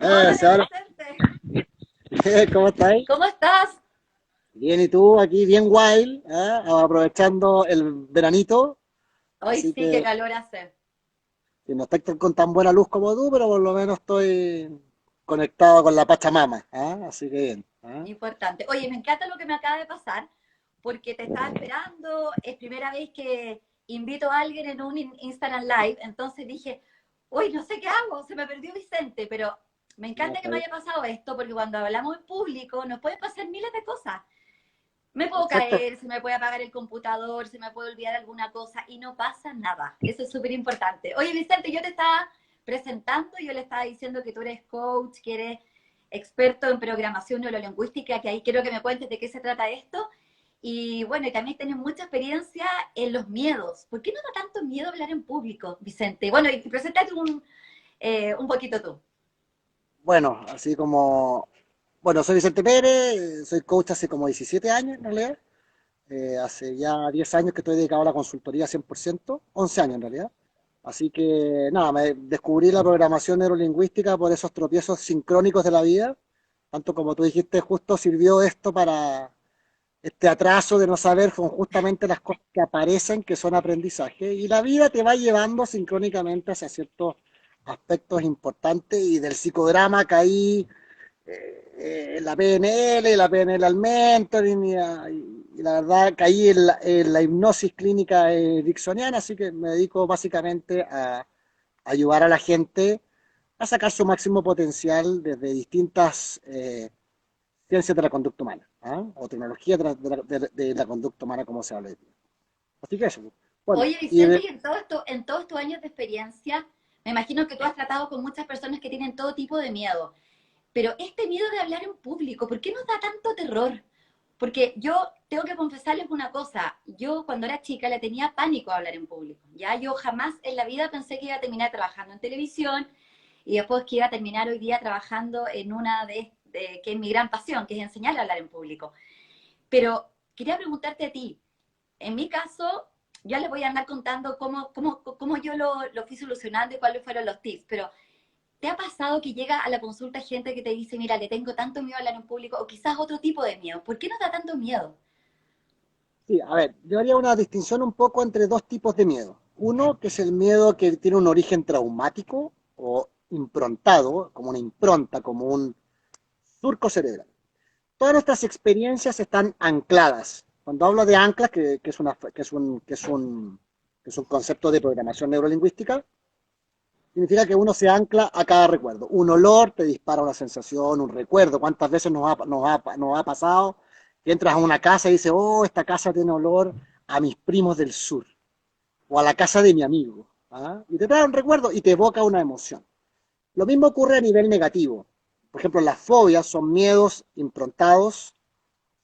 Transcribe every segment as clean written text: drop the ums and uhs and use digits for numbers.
Hola Ahora, Vicente, ¿cómo estáis? ¿cómo estás? Bien, ¿y tú? Aquí bien wild, aprovechando el veranito, Hoy así sí que que calor hace. si no estoy con tan buena luz como tú, pero por lo menos estoy conectado con la Pachamama, así que bien. Importante. Oye, me encanta lo que me acaba de pasar porque te estaba esperando. Es primera vez que invito a alguien en un Instagram Live. Entonces dije, uy, no sé qué hago, se me perdió Vicente, pero me No, encanta que está me bien. haya pasado esto porque cuando hablamos en público nos pueden pasar miles de cosas. Me puedo Exacto. caer, se me puede apagar el computador, se me puede olvidar alguna cosa y no pasa nada. Eso es súper importante. Oye, Vicente, yo te estaba presentando, yo le estaba diciendo que tú eres coach, que eres experto en programación neurolingüística, que ahí quiero que me cuentes de qué se trata esto. Y bueno, y también tienes mucha experiencia en los miedos. ¿Por qué no da tanto miedo hablar en público, Vicente? Bueno, y preséntate un poquito tú. Bueno, así como, bueno, soy Vicente Pérez, soy coach hace como 17 años en realidad. Hace ya 10 años que estoy dedicado a la consultoría 100%, 11 años en realidad. Así que nada, me descubrí la programación neurolingüística por esos tropiezos sincrónicos de la vida. Tanto como tú dijiste, justo sirvió esto para este atraso de no saber con justamente las cosas que aparecen, que son aprendizaje. Y la vida te va llevando sincrónicamente hacia ciertos aspectos importantes y del psicodrama caí la PNL, la PNL al mentoring y la verdad caí en la hipnosis clínica ericksoniana, así que me dedico básicamente a ayudar a la gente a sacar su máximo potencial desde distintas ciencias de la conducta humana, o tecnología de la conducta humana, como se habla hoy día. Así que eso. Bueno, Oye, y Vicente, y en todos tus años de experiencia, me imagino que tú has tratado con muchas personas que tienen todo tipo de miedo. Pero este miedo de hablar en público, ¿por qué nos da tanto terror? Porque yo tengo que confesarles una cosa, yo cuando era chica le tenía pánico a hablar en público. Ya yo jamás en la vida pensé que iba a terminar trabajando en televisión y después que iba a terminar hoy día trabajando en una que es mi gran pasión, que es enseñar a hablar en público. Pero quería preguntarte a ti, en mi caso, ya les voy a andar contando cómo yo lo fui solucionando y cuáles fueron los tips, pero ¿te ha pasado que llega a la consulta gente que te dice, mira, le tengo tanto miedo a hablar en público o quizás otro tipo de miedo? ¿Por qué nos da tanto miedo? sí, a ver, yo haría una distinción un poco entre dos tipos de miedo. Uno, que es el miedo que tiene un origen traumático o improntado, como una impronta, como un surco cerebral. Todas nuestras experiencias están ancladas. Cuando hablo de anclas, que es un concepto de programación neurolingüística, significa que uno se ancla a cada recuerdo. Un olor te dispara una sensación, un recuerdo. ¿Cuántas veces nos ha pasado que entras a una casa y dices, oh, esta casa tiene olor a mis primos del sur o a la casa de mi amigo? Y te trae un recuerdo y te evoca una emoción. Lo mismo ocurre a nivel negativo. Por ejemplo, las fobias son miedos improntados.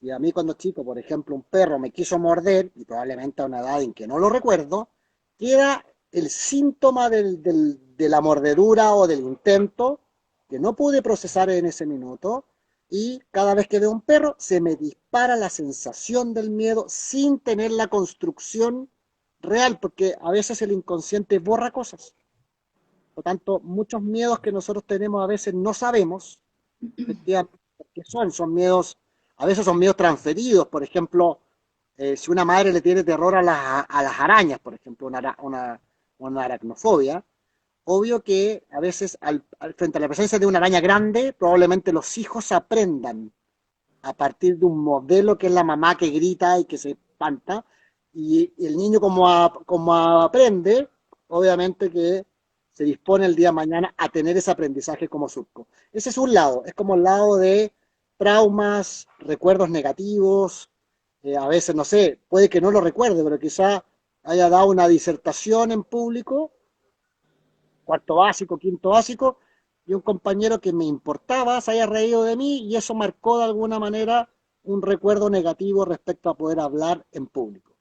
Y a mí cuando chico, por ejemplo, un perro me quiso morder, y probablemente a una edad en que no lo recuerdo, queda el síntoma de la mordedura o del intento que no pude procesar en ese minuto, y cada vez que veo un perro se me dispara la sensación del miedo sin tener la construcción real, porque a veces el inconsciente borra cosas. Por lo tanto, muchos miedos que nosotros tenemos a veces no sabemos efectivamente qué son miedos, a veces son miedos transferidos. Por ejemplo, si una madre le tiene terror a las arañas, por ejemplo, una aracnofobia, obvio que a veces frente a la presencia de una araña grande, probablemente los hijos aprendan a partir de un modelo que es la mamá que grita y que se espanta, y el niño como aprende, obviamente que se dispone el día de mañana a tener ese aprendizaje como surco. Ese es un lado, es como el lado de traumas, recuerdos negativos, a veces, no sé, puede que no lo recuerde, pero quizá haya dado una disertación en público, cuarto básico, quinto básico, y un compañero que me importaba se haya reído de mí y eso marcó de alguna manera un recuerdo negativo respecto a poder hablar en público.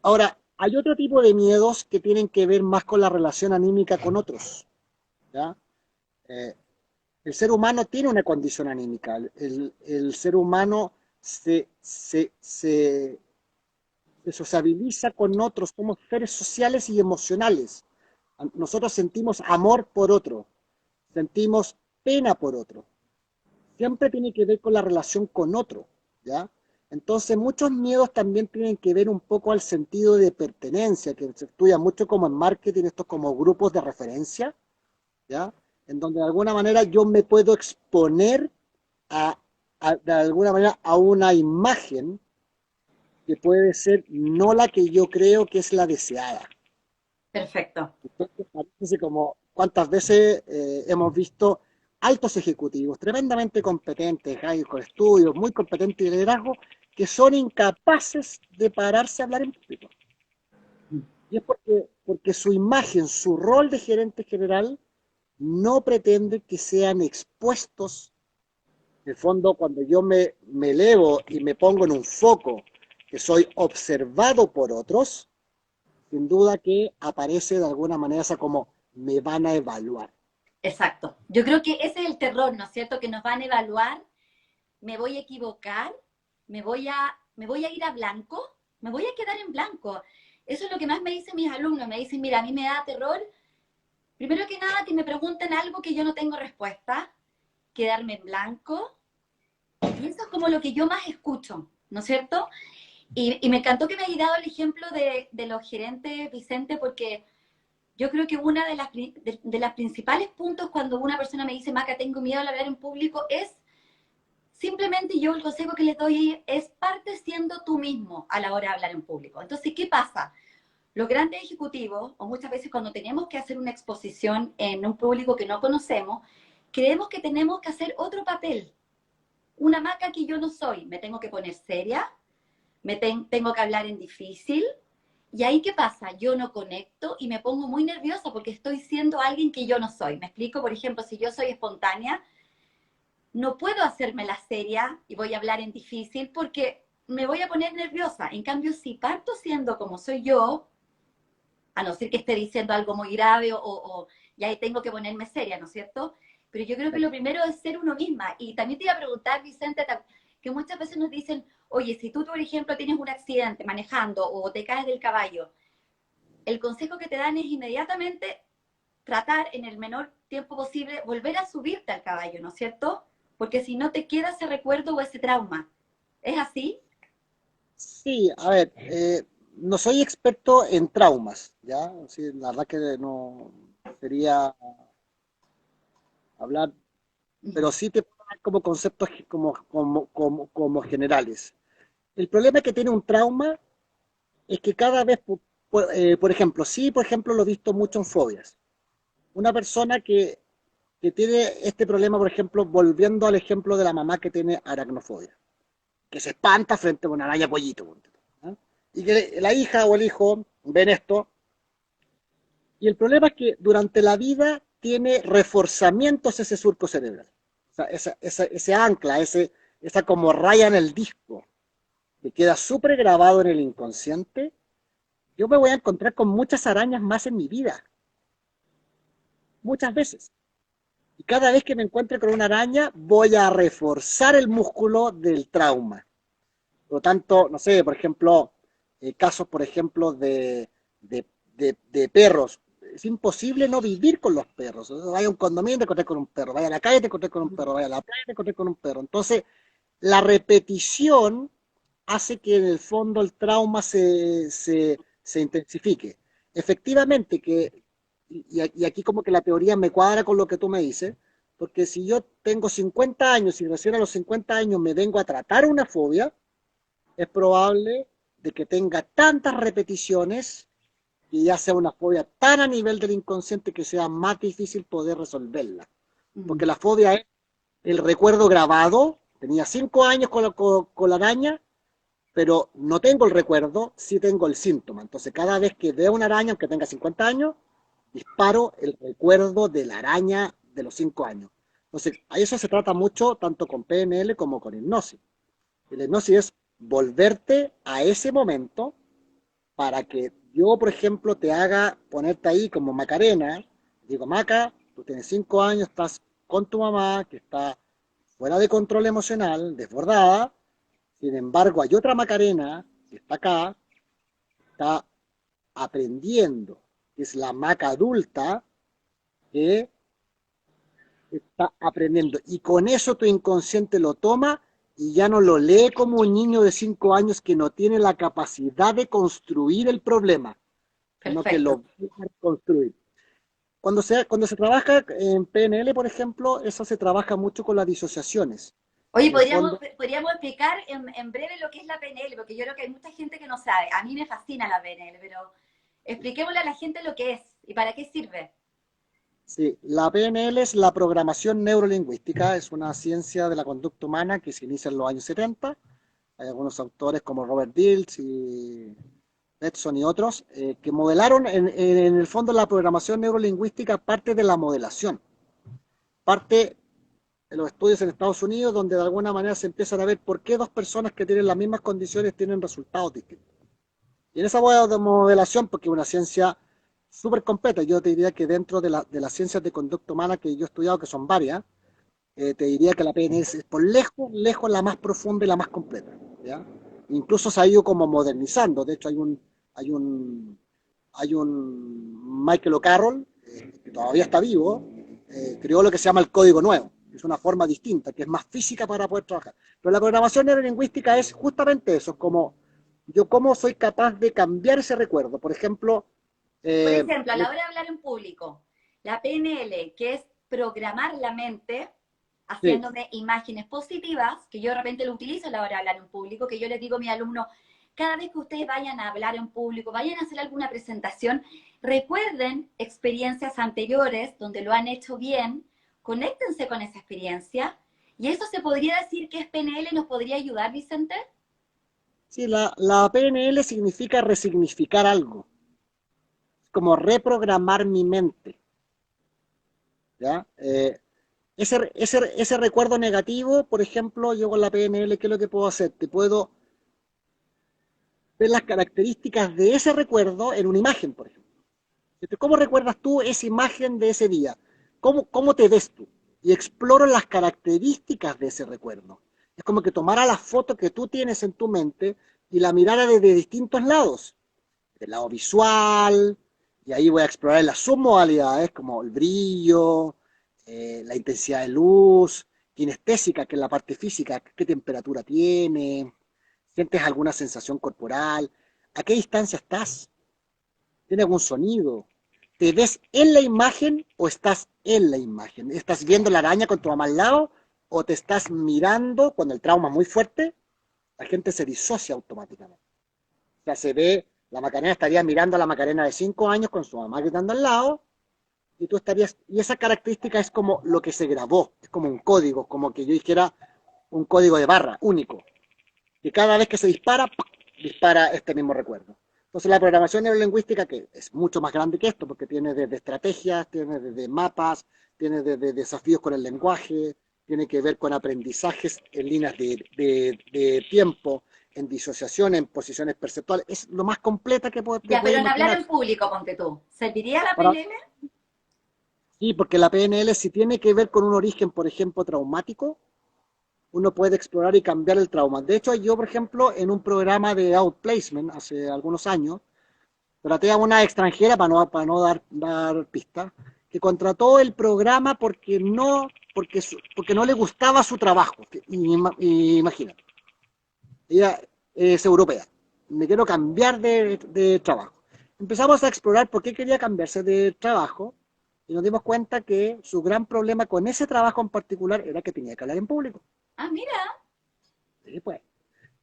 Ahora, hay otro tipo de miedos que tienen que ver más con la relación anímica con otros. ¿Ya? Eh, el ser humano tiene una condición anímica. El ser humano se sociabiliza con otros, somos seres sociales y emocionales. Nosotros sentimos amor por otro, sentimos pena por otro, siempre tiene que ver con la relación con otro, ¿ya? Entonces, muchos miedos también tienen que ver un poco al sentido de pertenencia, que se estudia mucho como en marketing, estos como grupos de referencia, ¿ya? En donde de alguna manera yo me puedo exponer a, de alguna manera a una imagen que puede ser no la que yo creo que es la deseada. Perfecto. Entonces, parece como cuántas veces hemos visto altos ejecutivos tremendamente competentes, con estudios, muy competentes de liderazgo, que son incapaces de pararse a hablar en público. Y es porque su imagen, su rol de gerente general, no pretende que sean expuestos. En el fondo, cuando yo me elevo y me pongo en un foco, que soy observado por otros, sin duda que aparece de alguna manera esa como me van a evaluar. Exacto. Yo creo que ese es el terror, ¿no es cierto? Que nos van a evaluar, me voy a equivocar, me voy a ir a blanco, me voy a quedar en blanco. Eso es lo que más me dicen mis alumnos. Me dicen, mira, a mí me da terror, primero que nada, que me pregunten algo que yo no tengo respuesta, quedarme en blanco. Y eso es como lo que yo más escucho, ¿no es cierto? Y me encantó que me hayas dado el ejemplo de los gerentes, Vicente, porque yo creo que una de las principales puntos cuando una persona me dice, Maca, tengo miedo al hablar en público, es simplemente yo el consejo que les doy es parte siendo tú mismo a la hora de hablar en público. Entonces, ¿qué pasa? Los grandes ejecutivos, o muchas veces cuando tenemos que hacer una exposición en un público que no conocemos, creemos que tenemos que hacer otro papel. Una Maca que yo no soy. Me tengo que poner seria, tengo que hablar en difícil. Y ahí, ¿qué pasa? Yo no conecto y me pongo muy nerviosa porque estoy siendo alguien que yo no soy. Me explico, por ejemplo, si yo soy espontánea, no puedo hacerme la seria y voy a hablar en difícil porque me voy a poner nerviosa. En cambio, si parto siendo como soy yo, a no ser que esté diciendo algo muy grave y ahí tengo que ponerme seria, ¿no es cierto? Pero yo creo que lo primero es ser uno misma. Y también te iba a preguntar, Vicente, que muchas veces nos dicen, oye, si tú, por ejemplo, tienes un accidente manejando o te caes del caballo, el consejo que te dan es inmediatamente tratar en el menor tiempo posible volver a subirte al caballo, ¿no es cierto? Porque si no te queda ese recuerdo o ese trauma. ¿Es así? Sí, a ver, no soy experto en traumas, ¿ya? Sí, la verdad que no sería hablar, pero sí te puedo dar como conceptos como generales. El problema que tiene un trauma es que cada vez, por ejemplo, sí, por ejemplo, lo he visto mucho en fobias. Una persona que tiene este problema, por ejemplo, volviendo al ejemplo de la mamá que tiene aracnofobia, que se espanta frente a una araña pollito, ¿no? Y que la hija o el hijo ven esto, y el problema es que durante la vida tiene reforzamientos ese surco cerebral, o sea, ese ancla, esa como raya en el disco, que queda súper grabado en el inconsciente. Yo me voy a encontrar con muchas arañas más en mi vida, muchas veces. Y cada vez que me encuentre con una araña, voy a reforzar el músculo del trauma. Por lo tanto, no sé, por ejemplo, casos, por ejemplo, de, de perros. Es imposible no vivir con los perros. Vaya a un condominio, te encontré con un perro. Vaya a la calle, te encontré con un perro. Vaya a la playa, te encontré con un perro. Entonces, la repetición hace que en el fondo el trauma se intensifique. Efectivamente, y aquí como que la teoría me cuadra con lo que tú me dices, porque si yo tengo 50 años y recién a los 50 años me vengo a tratar una fobia, es probable de que tenga tantas repeticiones y ya sea una fobia tan a nivel del inconsciente que sea más difícil poder resolverla. Porque la fobia es el recuerdo grabado. Tenía 5 años con la araña, pero no tengo el recuerdo, sí tengo el síntoma. Entonces, cada vez que veo una araña, aunque tenga 50 años, disparo el recuerdo de la araña de los 5 años. Entonces, a eso se trata mucho, tanto con PNL como con hipnosis. La hipnosis es volverte a ese momento para que yo, por ejemplo, te haga ponerte ahí como Macarena. Digo, Maca, tú tienes 5 años, estás con tu mamá, que está fuera de control emocional, desbordada. Sin embargo, hay otra Macarena que está acá, está aprendiendo, que es la Maca adulta, que está aprendiendo. Y con eso tu inconsciente lo toma y ya no lo lee como un niño de 5 años que no tiene la capacidad de construir el problema, sino que Perfecto. lo va a construir. Cuando se trabaja en PNL, por ejemplo, eso se trabaja mucho con las disociaciones. Oye, En el fondo, podríamos explicar en breve lo que es la PNL, porque yo creo que hay mucha gente que no sabe. A mí me fascina la PNL, pero expliquémosle a la gente lo que es y para qué sirve. sí, la PNL es la programación neurolingüística, es una ciencia de la conducta humana que se inicia en los años 70. Hay algunos autores como Robert Dilts y Betson y otros que modelaron en el fondo la programación neurolingüística parte de la modelación, parte de los estudios en Estados Unidos donde de alguna manera se empiezan a ver por qué dos personas que tienen las mismas condiciones tienen resultados distintos. Y en esa modelación, porque es una ciencia súper completa, yo te diría que dentro de las ciencias de conducta humana que yo he estudiado, que son varias, te diría que la PNL es por lejos, lejos la más profunda y la más completa. ¿Ya? Incluso se ha ido como modernizando. De hecho, hay un Michael O'Carroll, que todavía está vivo, creó lo que se llama el código nuevo. Es una forma distinta, que es más física para poder trabajar. Pero la programación neurolingüística es justamente eso, como yo cómo soy capaz de cambiar ese recuerdo. Por ejemplo, Por eh, ejemplo, a la hora de hablar en público, la PNL, que es programar la mente, sí, haciéndome imágenes positivas, que yo de repente lo utilizo a la hora de hablar en público, que yo les digo a mis alumnos, cada vez que ustedes vayan a hablar en público, vayan a hacer alguna presentación, recuerden experiencias anteriores donde lo han hecho bien, conéctense con esa experiencia, y eso se podría decir que es PNL, ¿nos podría ayudar, Vicente? sí, la PNL significa resignificar algo, como reprogramar mi mente. ¿Ya? Ese recuerdo negativo, por ejemplo, yo con la PNL, ¿qué es lo que puedo hacer? Te puedo ver las características de ese recuerdo en una imagen, por ejemplo. ¿Cómo recuerdas tú esa imagen de ese día? ¿Cómo te ves tú? Y exploro las características de ese recuerdo. Es como que tomara la foto que tú tienes en tu mente y la mirara desde distintos lados. Del lado visual, y ahí voy a explorar las submodalidades como el brillo, la intensidad de luz, kinestésica, que es la parte física, qué temperatura tiene, sientes alguna sensación corporal, a qué distancia estás, tiene algún sonido, te ves en la imagen o estás en la imagen, estás viendo la araña con tu mamá al lado o te estás mirando cuando el trauma es muy fuerte, la gente se disocia automáticamente. O sea, se ve, la Macarena estaría mirando a la Macarena de 5 años con su mamá gritando al lado, y tú estarías, y esa característica es como lo que se grabó, es como un código, como que yo dijera un código de barra único, que cada vez que se dispara, ¡pac! Dispara este mismo recuerdo. Entonces la programación neurolingüística, que es mucho más grande que esto, porque tiene desde estrategias, tiene desde mapas, tiene desde desafíos con el lenguaje, tiene que ver con aprendizajes en líneas de tiempo, en disociación, en posiciones perceptuales, es lo más completa que te Ya, puedes pero en hablar imaginar. en público, ponte tú, ¿serviría la Para, PNL? sí, porque la PNL si tiene que ver con un origen, por ejemplo, traumático, uno puede explorar y cambiar el trauma. De hecho, yo, por ejemplo, en un programa de outplacement hace algunos años, traté a una extranjera para no dar pistas, que contrató el programa porque no le gustaba su trabajo. Imagínate, ella es europea, me quiero cambiar de trabajo. Empezamos a explorar por qué quería cambiarse de trabajo y nos dimos cuenta que su gran problema con ese trabajo en particular era que tenía que hablar en público. Ah, mira, Sí, pues.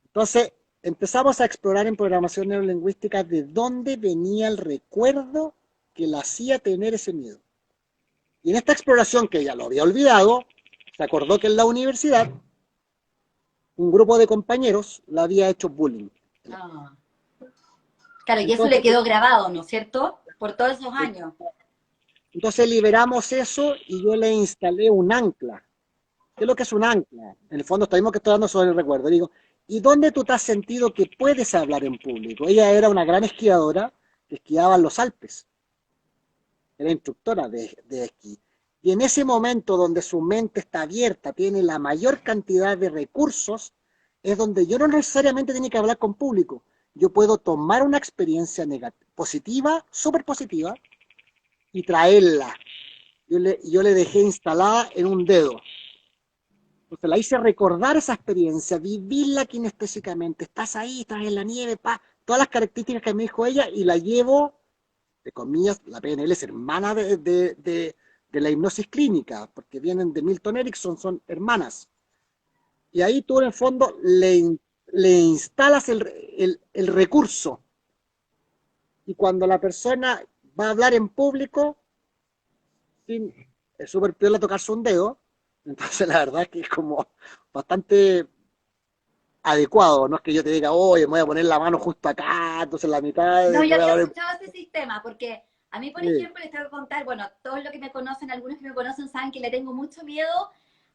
Entonces, empezamos a explorar en programación neurolingüística de dónde venía el recuerdo que la hacía tener ese miedo. Y en esta exploración, que ella lo había olvidado, se acordó que en la universidad un grupo de compañeros la había hecho bullying. ah, claro, y eso le Entonces, quedó grabado, ¿no es cierto? Por todos esos años. entonces liberamos eso y yo le instalé un ancla. ¿Qué es lo que es un ancla? En el fondo, está mismo que estoy dando sobre el recuerdo. Digo, ¿y dónde tú te has sentido que puedes hablar en público? Ella era una gran esquiadora que esquiaba en los Alpes. Era instructora de esquí. Y en ese momento donde su mente está abierta, tiene la mayor cantidad de recursos, es donde yo no necesariamente tengo que hablar con público. Yo puedo tomar una experiencia negativa, positiva, súper positiva, y traerla. yo le dejé instalada en un dedo. Entonces la hice recordar esa experiencia, vivirla kinestésicamente. Estás ahí, estás en la nieve, todas las características que me dijo ella y la llevo, de comillas, la PNL es hermana de la hipnosis clínica, porque vienen de Milton Erickson, son hermanas. Y ahí tú en el fondo le instalas el recurso. Y cuando la persona va a hablar en público, sin, es súper piola tocarse un dedo, entonces la verdad es que es como bastante adecuado, no es que yo te diga, oye, me voy a poner la mano justo acá, entonces en la mitad, No, te yo voy a había dar el... escuchado ese sistema, porque a mí, por Sí, ejemplo, les tengo que contar, bueno, todos los que me conocen, algunos que me conocen saben que le tengo mucho miedo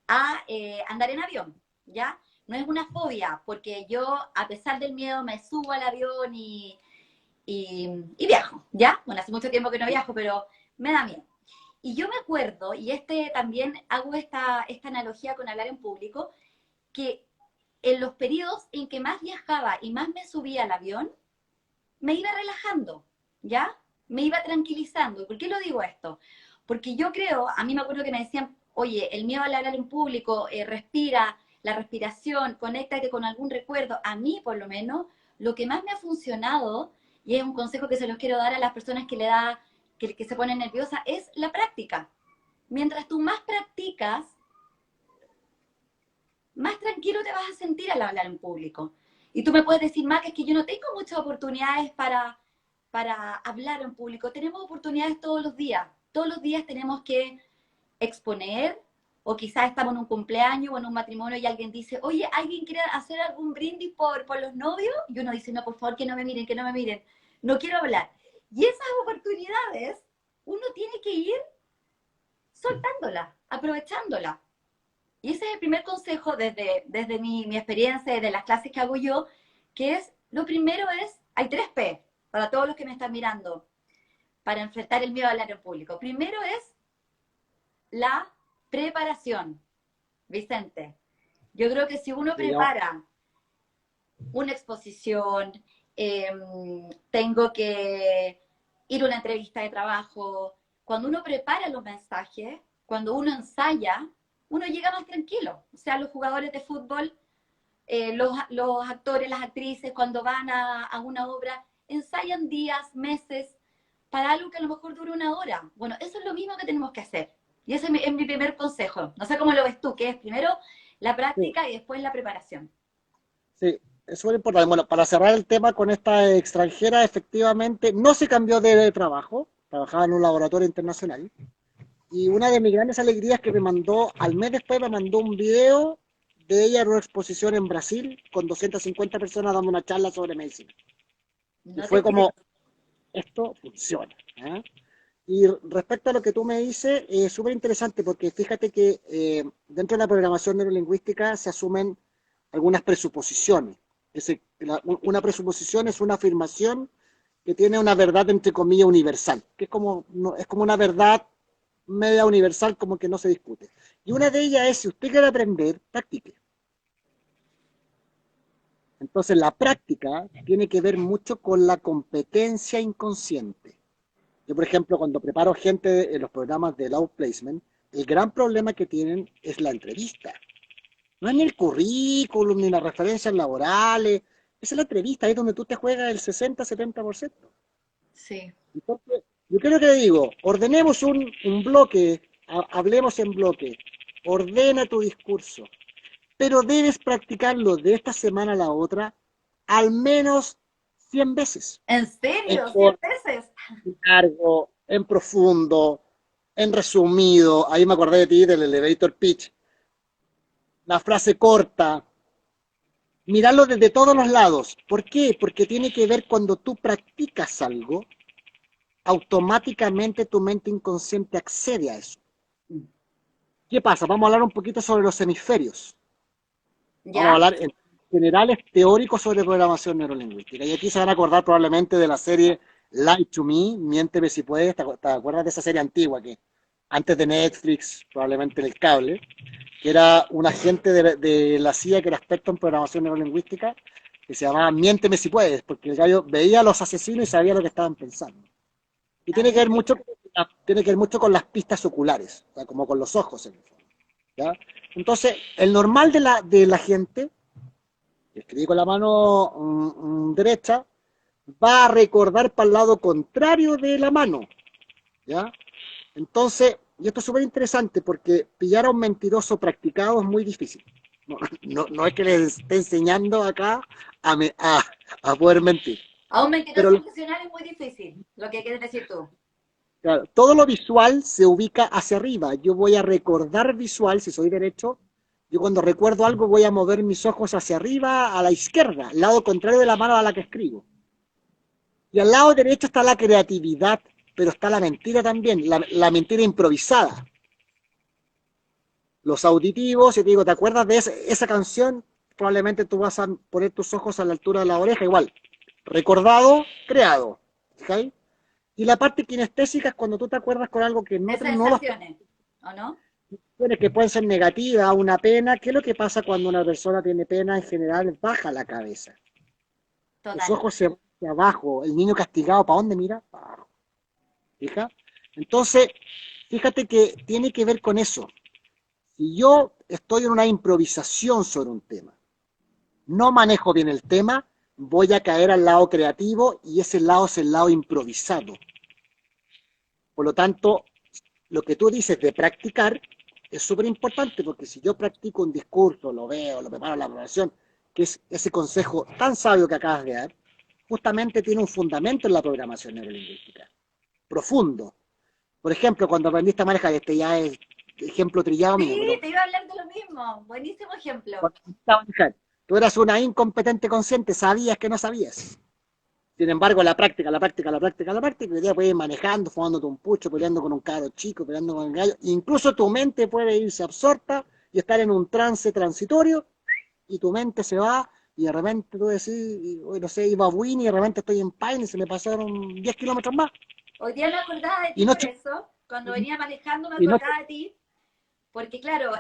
a andar en avión, ¿ya? No es una fobia, porque yo, a pesar del miedo, me subo al avión y viajo, ¿ya? Bueno, hace mucho tiempo que no viajo, pero me da miedo. Y yo me acuerdo, y también hago esta analogía con hablar en público, que en los periodos en que más viajaba y más me subía al avión, me iba relajando, ¿ya? Me iba tranquilizando. ¿Y por qué lo digo esto? Porque yo creo, a mí me acuerdo que me decían, oye, el miedo al hablar en público, respira, la respiración, conéctate con algún recuerdo. A mí, por lo menos, lo que más me ha funcionado, y es un consejo que se los quiero dar a las personas que se ponen nerviosas, es la práctica. Mientras tú más practicas, más tranquilo te vas a sentir al hablar en público. Y tú me puedes decir, Mac, es que yo no tengo muchas oportunidades para hablar en público. Tenemos oportunidades todos los días. Todos los días tenemos que exponer, o quizás estamos en un cumpleaños o en un matrimonio y alguien dice, oye, ¿alguien quiere hacer algún brindis por los novios? Y uno dice, no, por favor, que no me miren, que no me miren. No quiero hablar. Y esas oportunidades uno tiene que ir soltándolas, aprovechándolas. Y ese es el primer consejo desde mi experiencia, de las clases que hago yo, que es, lo primero es, hay 3 P para todos los que me están mirando, para enfrentar el miedo a hablar en público. Primero es la preparación, Vicente. Yo creo que si uno digamos, prepara una exposición, tengo que ir a una entrevista de trabajo, cuando uno prepara los mensajes, cuando uno ensaya, uno llega más tranquilo. O sea, los jugadores de fútbol, los actores, las actrices, cuando van a una obra, ensayan días, meses, para algo que a lo mejor dura una hora. Bueno, eso es lo mismo que tenemos que hacer. Y ese es mi primer consejo. No sé cómo lo ves tú, que es primero la sí, práctica y después la preparación. sí, es súper importante. Bueno, para cerrar el tema con esta extranjera, efectivamente, no se cambió de trabajo, trabajaba en un laboratorio internacional, y una de mis grandes alegrías que me mandó, al mes después me mandó un video de ella en una exposición en Brasil con 250 personas dando una charla sobre medicina. Y No te fue creo. como, esto funciona. ¿Eh? Y respecto a lo que tú me dices, es súper interesante porque fíjate que dentro de la programación neurolingüística se asumen algunas presuposiciones. Una presuposición es una afirmación que tiene una verdad entre comillas universal, que es como, no, es como una verdad media universal como que no se discute. Y una de ellas es, si usted quiere aprender, practique. Entonces la práctica tiene que ver mucho con la competencia inconsciente. Yo, por ejemplo, cuando preparo gente en los programas de outplacement, el gran problema que tienen es la entrevista. No es ni el currículum, ni las referencias laborales, es la entrevista, ahí es donde tú te juegas el 60-70%. Sí. Entonces, yo creo que le digo, ordenemos un bloque, hablemos en bloque, ordena tu discurso, pero debes practicarlo de esta semana a la otra al menos 100 veces. ¿En En serio? ¿100 corto, veces? en largo, en profundo, en resumido. Ahí me acordé de ti, del elevator pitch. La frase corta, mirarlo desde todos los lados. ¿Por qué? Porque tiene que ver cuando tú practicas algo, automáticamente tu mente inconsciente accede a eso. ¿Qué pasa? Vamos a hablar un poquito sobre los hemisferios. Vamos a ¿Ya? hablar en generales teóricos sobre programación neurolingüística. Y aquí se van a acordar probablemente de la serie Lie to Me, Miénteme si puedes. ¿Te acuerdas de esa serie antigua que antes de Netflix, probablemente en el cable, que era un agente de la CIA que era experto en programación neurolingüística, que se llamaba Miénteme si puedes, porque el gallo veía a los asesinos y sabía lo que estaban pensando. Y Ah, tiene que ver mucho mira. tiene que ver mucho con las pistas oculares, o sea, como con los ojos en el fondo, ¿ya? Entonces, el normal de la gente, que escribe con la mano derecha, va a recordar para el lado contrario de la mano, ¿ya? Entonces, y esto es súper interesante porque pillar a un mentiroso practicado es muy difícil. No es que les esté enseñando acá a poder mentir. A un mentiroso Pero funcional es muy difícil, lo que quieres decir tú. claro, todo lo visual se ubica hacia arriba. Yo voy a recordar visual, si soy derecho, yo cuando recuerdo algo voy a mover mis ojos hacia arriba, a la izquierda, al lado contrario de la mano a la que escribo. Y al lado derecho está la creatividad, pero está la mentira también, la mentira improvisada. Los auditivos, y te digo, ¿te acuerdas de esa canción? Probablemente tú vas a poner tus ojos a la altura de la oreja, igual. Recordado, creado. ¿Okay? Y la parte kinestésica es cuando tú te acuerdas con algo que De no lo sensaciones, ¿o no? que pueden ser negativas, una pena. ¿Qué es lo que pasa cuando una persona tiene pena? En general baja la cabeza. Los Total. ojos se van hacia abajo. El niño castigado, ¿para dónde mira? Para abajo. ¿Fija? Entonces, fíjate que tiene que ver con eso. Si yo estoy en una improvisación sobre un tema, no manejo bien el tema, voy a caer al lado creativo y ese lado es el lado improvisado. Por lo tanto, lo que tú dices de practicar es súper importante porque si yo practico un discurso, lo veo, lo preparo la programación, que es ese consejo tan sabio que acabas de dar, justamente tiene un fundamento en la programación neurolingüística, profundo. Por ejemplo, cuando aprendiste a manejar, este ya es ejemplo trillado mío, Sí, pero te iba a hablar de lo mismo. Buenísimo ejemplo. cuando aprendiste a manejar, tú eras una incompetente consciente, sabías que no sabías. Sin embargo, la práctica, hoy día puedes ir manejando, fumándote un pucho, peleando con un cabro chico, peleando con el gallo. Incluso tu mente puede irse absorta y estar en un trance transitorio y tu mente se va y de repente tú decís, no sé, iba a Win y de repente estoy en Pine y se me pasaron 10 kilómetros más. Hoy día me acordaba de Y ti no, por eso. Cuando venía manejando me y no, acordaba de ti. Porque claro,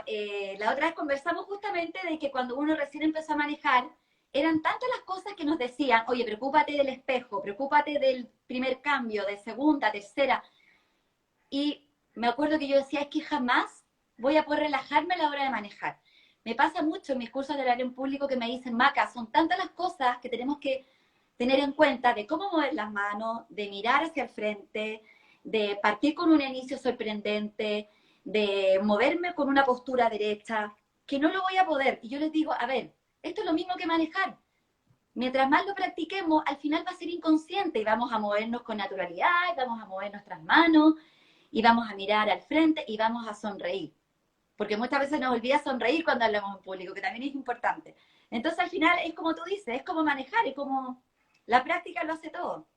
la otra vez conversamos justamente de que cuando uno recién empezó a manejar, eran tantas las cosas que nos decían, oye, preocúpate del espejo, preocúpate del primer cambio, de segunda, tercera. Y me acuerdo que yo decía, es que jamás voy a poder relajarme a la hora de manejar. Me pasa mucho en mis cursos de horario en público que me dicen, Maca, son tantas las cosas que tenemos que tener en cuenta de cómo mover las manos, de mirar hacia el frente, de partir con un inicio sorprendente, de moverme con una postura derecha, que no lo voy a poder. Y yo les digo, a ver, esto es lo mismo que manejar. Mientras más lo practiquemos, al final va a ser inconsciente y vamos a movernos con naturalidad, y vamos a mover nuestras manos, y vamos a mirar al frente y vamos a sonreír. Porque muchas veces nos olvida sonreír cuando hablamos en público, que también es importante. Entonces al final es como tú dices, es como manejar, es como la práctica lo hace todo.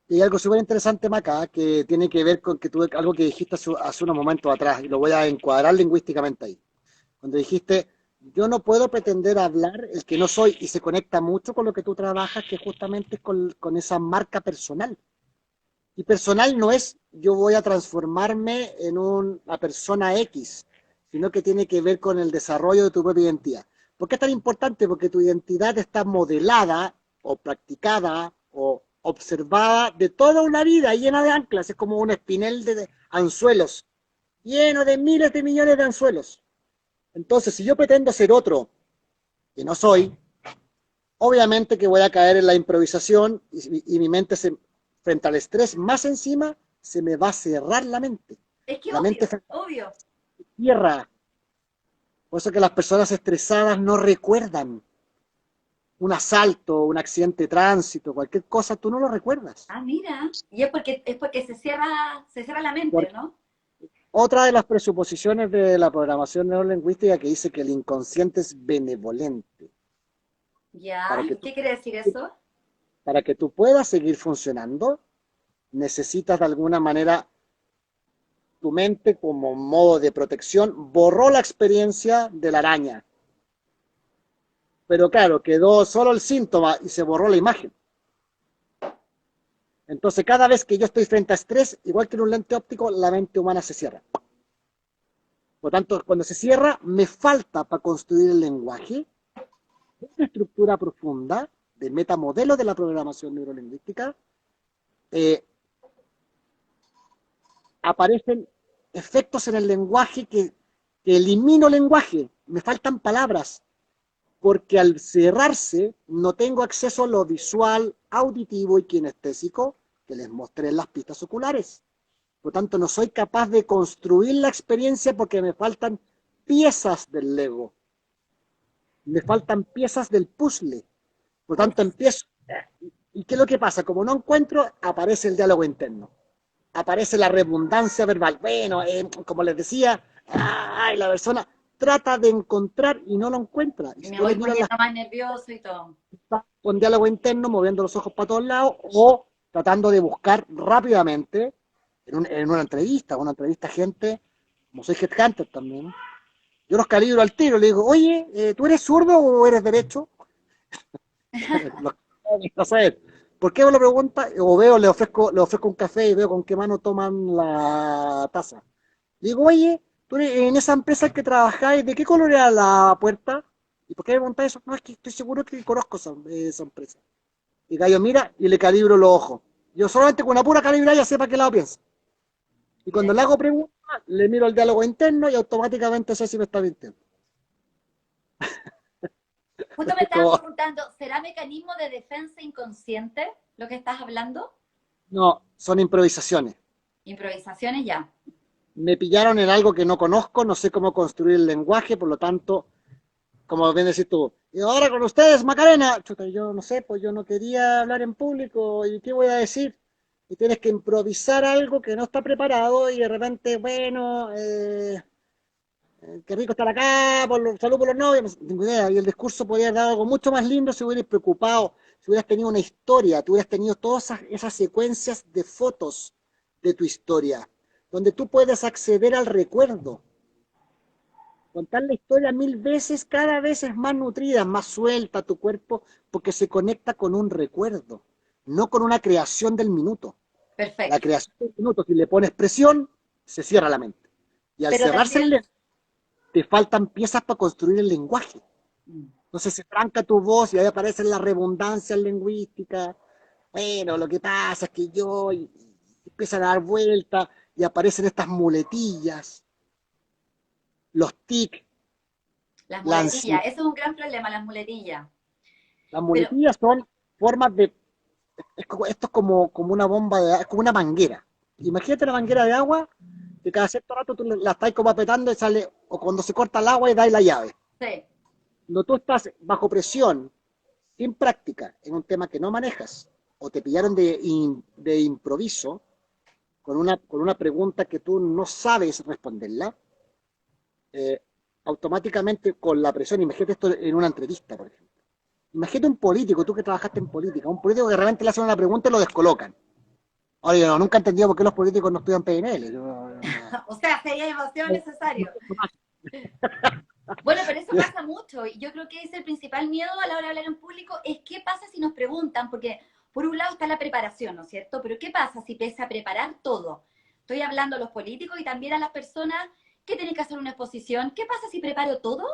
y hay algo súper interesante, Maca, que tiene que ver con que tú, algo que dijiste hace unos momentos atrás, y lo voy a encuadrar lingüísticamente ahí. Cuando dijiste, yo no puedo pretender hablar el que no soy, y se conecta mucho con lo que tú trabajas, que justamente es con esa marca personal. Y personal no es yo voy a transformarme en una persona X, sino que tiene que ver con el desarrollo de tu propia identidad. ¿Por qué es tan importante? Porque tu identidad está modelada o practicada o observada de toda una vida llena de anclas. Es como un espinel de anzuelos, lleno de miles de millones de anzuelos. Entonces, si yo pretendo ser otro que no soy, obviamente que voy a caer en la improvisación y mi mente frente al estrés más encima se me va a cerrar la mente. Es que La mente obvio, se obvio. cierra. Por eso que las personas estresadas no recuerdan un asalto, un accidente de tránsito, cualquier cosa, tú no lo recuerdas. Ah, mira. Y es porque se cierra la mente, Porque ¿no? otra de las presuposiciones de la programación neurolingüística que dice que el inconsciente es benevolente Ya. para que ¿Y tú, qué quiere decir eso? para que tú puedas seguir funcionando, necesitas de alguna manera tu mente como modo de protección borró la experiencia de la araña. Pero claro, quedó solo el síntoma y se borró la imagen. Entonces, cada vez que yo estoy frente a estrés, igual que en un lente óptico, la mente humana se cierra. Por lo tanto, cuando se cierra, me falta para construir el lenguaje una estructura profunda de metamodelo de la programación neurolingüística, eh, aparecen efectos en el lenguaje que elimino lenguaje, me faltan palabras, porque al cerrarse no tengo acceso a lo visual, auditivo y kinestésico que les mostré en las pistas oculares. Por lo tanto, no soy capaz de construir la experiencia porque me faltan piezas del Lego, me faltan piezas del puzzle. Por lo tanto, empiezo. ¿Y qué es lo que pasa? Como no encuentro, aparece el diálogo interno. Aparece la redundancia verbal. Bueno, como les decía, ay, la persona trata de encontrar y no lo encuentra. Y Y si me tú voy le miras las poniendo más nervioso y todo. pistas con diálogo interno, moviendo los ojos para todos lados, o tratando de buscar rápidamente en una entrevista gente, como soy headhunter también, yo los calibro al tiro, le digo, oye, ¿tú eres zurdo o eres derecho? No sé, ¿por qué me lo pregunta? O veo, le ofrezco un café y veo con qué mano toman la taza. Le digo, oye, tú en esa empresa que trabajáis, ¿de qué color era la puerta? ¿Y por qué me preguntas eso? No, es que estoy seguro que conozco esa empresa. Y Gallo mira y le calibro los ojos. Yo solamente con una pura calibra ya sé para qué lado piensa. Y Y de cuando le hago preguntas, le miro el diálogo interno y automáticamente sé si me está mintiendo. justo me estaban Como, preguntando, ¿será mecanismo de defensa inconsciente lo que estás hablando? no, son improvisaciones. Improvisaciones ya. Me pillaron en algo que no conozco, no sé cómo construir el lenguaje, por lo tanto, como bien decís tú, y ahora con ustedes, Macarena, chuta, yo no sé, pues yo no quería hablar en público, ¿y qué voy a decir? Y tienes que improvisar algo que no está preparado y de repente, bueno, qué rico estar acá, salud por los novios, no tengo idea, y el discurso podría haber dado algo mucho más lindo si hubieras preocupado, si hubieras tenido una historia, si hubieras tenido todas esas secuencias de fotos de tu historia, donde tú puedes acceder al recuerdo. Contar la historia 1000 veces, cada vez es más nutrida, más suelta tu cuerpo, porque se conecta con un recuerdo, no con una creación del minuto. La Perfecto. creación del minuto, si le pones presión, se cierra la mente. Y al Pero cerrarse también, te faltan piezas para construir el lenguaje. Entonces se tranca tu voz y ahí aparecen las redundancias lingüísticas. Bueno, lo que pasa es que y empiezan a dar vueltas y aparecen estas muletillas, los tics, las la muletillas, ansiedad. eso es un gran problema, las muletillas. Las Pero, muletillas son formas de, esto es como una bomba es como una manguera. Imagínate una manguera de agua que cada cierto rato tú la estás como apretando y sale, o cuando se corta el agua y dais la llave. sí, Cuando tú estás bajo presión, sin práctica, en un tema que no manejas, o te pillaron de improviso, con una pregunta que tú no sabes responderla, eh, automáticamente con la presión, imagínate esto en una entrevista, por ejemplo. Imagínate un político, tú que trabajaste en política, un político que de repente le hacen una pregunta y lo descolocan. Ahora, yo nunca he entendido por qué los políticos no estudian PNL. o sea, sería demasiado necesario. Bueno, pero eso pasa mucho. Y yo creo que es el principal miedo a la hora de hablar en público, es qué pasa si nos preguntan, porque por un lado está la preparación, ¿no es cierto? Pero ¿qué pasa si pese a preparar todo? Estoy hablando a los políticos y también a las personas que tienen que hacer una exposición. ¿Qué pasa si preparo todo,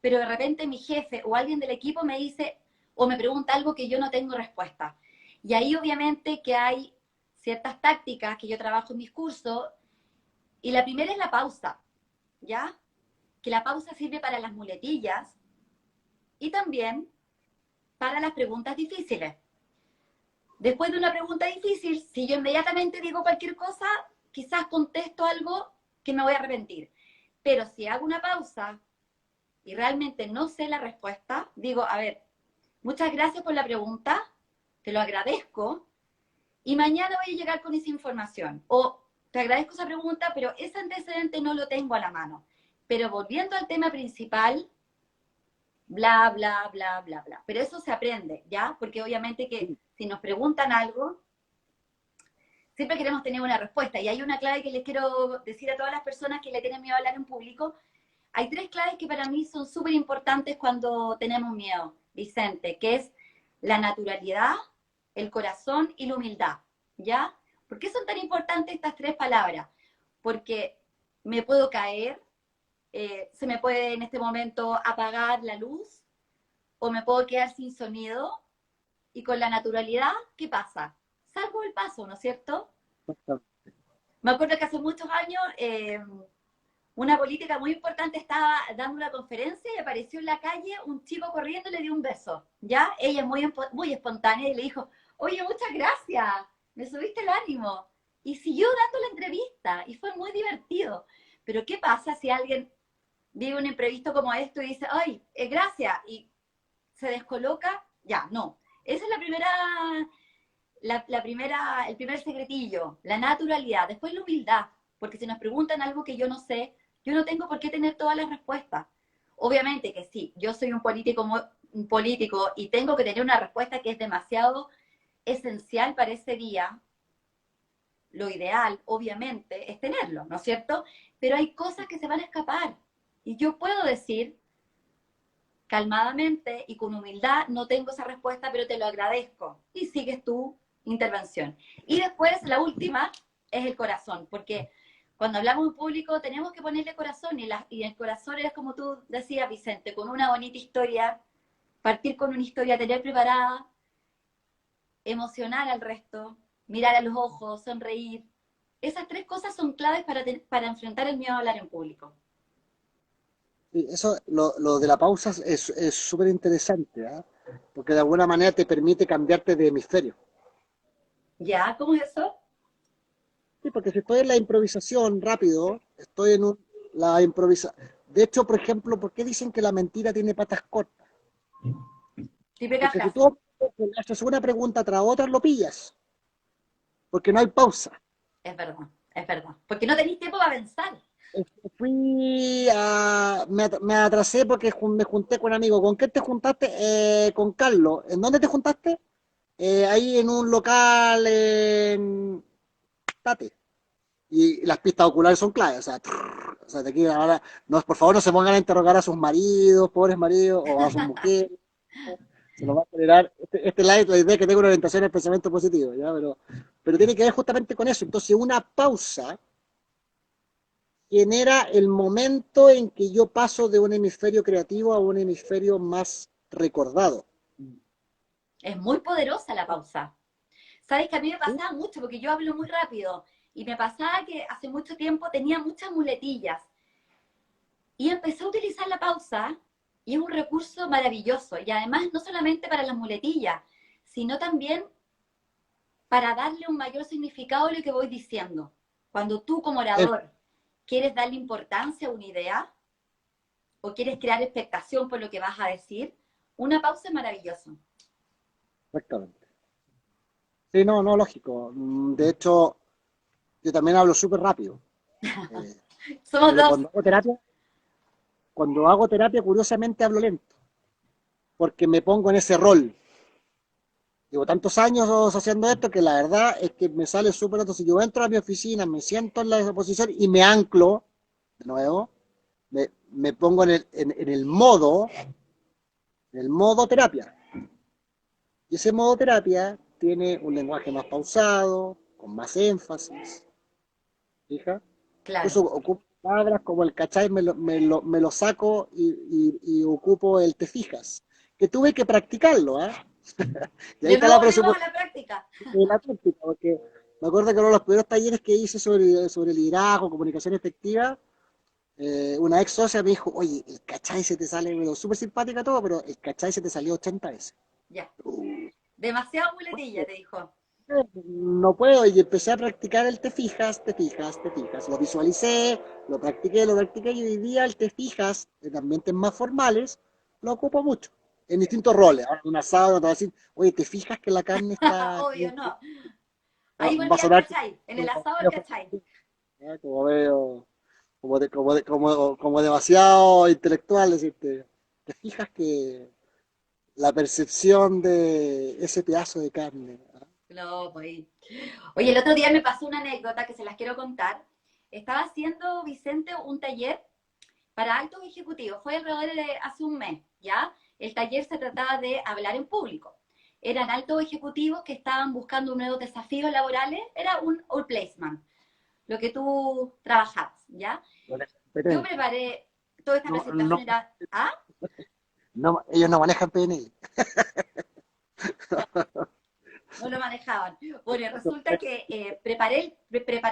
pero de repente mi jefe o alguien del equipo me dice o me pregunta algo que yo no tengo respuesta? Y ahí obviamente que hay ciertas tácticas que yo trabajo en mis cursos, y la primera es la pausa, ¿ya? Que la pausa sirve para las muletillas y también para las preguntas difíciles. Después de una pregunta difícil, si yo inmediatamente digo cualquier cosa, quizás contesto algo que me voy a arrepentir. Pero si hago una pausa y realmente no sé la respuesta, digo, a ver, muchas gracias por la pregunta, te lo agradezco, y mañana voy a llegar con esa información. O te agradezco esa pregunta, pero ese antecedente no lo tengo a la mano. Pero volviendo al tema principal, bla, bla, bla, bla, bla. Pero eso se aprende, ¿ya? Porque obviamente que si nos preguntan algo, siempre queremos tener una respuesta. Y hay una clave que les quiero decir a todas las personas que le tienen miedo a hablar en público. Hay tres claves que para mí son súper importantes cuando tenemos miedo, Vicente, que es la naturalidad, el corazón y la humildad, ¿ya? ¿Por qué son tan importantes estas tres palabras? Porque me puedo caer, se me puede en este momento apagar la luz, o me puedo quedar sin sonido, y con la naturalidad, ¿qué pasa? Salgo el paso, ¿no es cierto? Me acuerdo que hace muchos años una política muy importante estaba dando una conferencia y apareció en la calle un chico corriendo y le dio un beso, ¿ya? Ella muy espontánea y le dijo, oye, muchas gracias, me subiste el ánimo. Y siguió dando la entrevista y fue muy divertido. Pero ¿qué pasa si alguien vive un imprevisto como esto y dice, ay, gracias, y se descoloca? Ya, no. Esa es el primer secretillo, la naturalidad, después la humildad, porque si nos preguntan algo que yo no sé, yo no tengo por qué tener todas las respuestas. Obviamente que sí, yo soy un político y tengo que tener una respuesta que es demasiado esencial para ese día. Lo ideal, obviamente, es tenerlo, ¿no es cierto? Pero hay cosas que se van a escapar. Y yo puedo decir calmadamente y con humildad, no tengo esa respuesta, pero te lo agradezco. Y sigues tu intervención. Y después, la última, es el corazón, porque cuando hablamos en público tenemos que ponerle corazón, y el corazón es como tú decías, Vicente, con una bonita historia, partir con una historia, tener preparada, emocionar al resto, mirar a los ojos, sonreír. Esas tres cosas son claves para enfrentar el miedo a hablar en público. Sí, eso, lo de la pausa es súper interesante, ¿ah? Porque de alguna manera te permite cambiarte de hemisferio. ¿Ya? ¿Cómo es eso? Sí, porque si estoy en la improvisación rápido, estoy en la improvisa. De hecho, por ejemplo, ¿por qué dicen que la mentira tiene patas cortas? Típica Porque si frase. tú le haces una pregunta tras otra, lo pillas, porque no hay pausa. Es verdad, es verdad. Porque no tenéis tiempo para pensar. Me atrasé porque me junté con amigos. ¿Con qué te juntaste? Con Carlos. ¿En dónde te juntaste? Ahí en un local en Tate. Y las pistas oculares son claves. O sea, de aquí ahora, no, por favor no se pongan a interrogar a sus maridos, pobres maridos, o a sus mujeres. Se nos va a generar, este live, la idea es que tenga una orientación al pensamiento positivo, ¿ya? Pero tiene que ver justamente con eso. Entonces, una pausa genera el momento en que yo paso de un hemisferio creativo a un hemisferio más recordado. Es muy poderosa la pausa. Sabes que a mí me ¿Sí? pasaba mucho porque yo hablo muy rápido y me pasaba que hace mucho tiempo tenía muchas muletillas y empecé a utilizar la pausa y es un recurso maravilloso y además no solamente para las muletillas, sino también para darle un mayor significado a lo que voy diciendo. Cuando tú como orador quieres darle importancia a una idea o quieres crear expectación por lo que vas a decir, una pausa es maravilloso. Exactamente. Sí, no, no, lógico. De hecho, yo también hablo súper rápido. Eh, Somos pero dos. cuando hago terapia, curiosamente hablo lento, porque me pongo en ese rol. Llevo tantos años haciendo esto que la verdad es que me sale súper alto. Si yo entro a mi oficina, me siento en la posición y me anclo, de nuevo, me pongo en el modo terapia. Y ese modo terapia tiene un lenguaje más pausado, con más énfasis, fija. Claro. Incluso ocupo palabras como el cachai, me lo saco y ocupo el te fijas, que tuve que practicarlo, ¿ah? Y ahí De está nuevo la volvemos a presupuestación la práctica. de la práctica, porque me acuerdo que uno de los primeros talleres que hice sobre liderazgo, comunicación efectiva, una ex socia me dijo, oye, el cachai se te sale, pero súper simpática todo, pero el cachai se te salió 80 veces. Ya. Demasiado muletilla, te dijo. No puedo, y empecé a practicar el te fijas, te fijas, te fijas. Lo visualicé, lo practiqué, y hoy día el te fijas, en ambientes más formales, lo ocupo mucho, en distintos roles. Ahora, en un asado, no te voy a decir, oye, ¿te fijas que la carne está... Obvio, no. Ahí Va a volví al sonar cachai. En el asado el cachai. como veo, como demasiado intelectual, decirte, ¿te fijas que la percepción de ese pedazo de carne? ¿Ah? No, pues. Oye, el otro día me pasó una anécdota que se las quiero contar. Estaba haciendo, Vicente, un taller para altos ejecutivos. Fue alrededor de hace un mes, ¿ya? El taller se trataba de hablar en público. Eran altos ejecutivos que estaban buscando nuevos desafíos laborales. Era un all placement, lo que tú trabajabas, ¿ya? Yo preparé toda esta No, presentación, no, era, ¿ah? no, ellos no manejan PNI. no lo manejaban. Bueno, resulta que preparé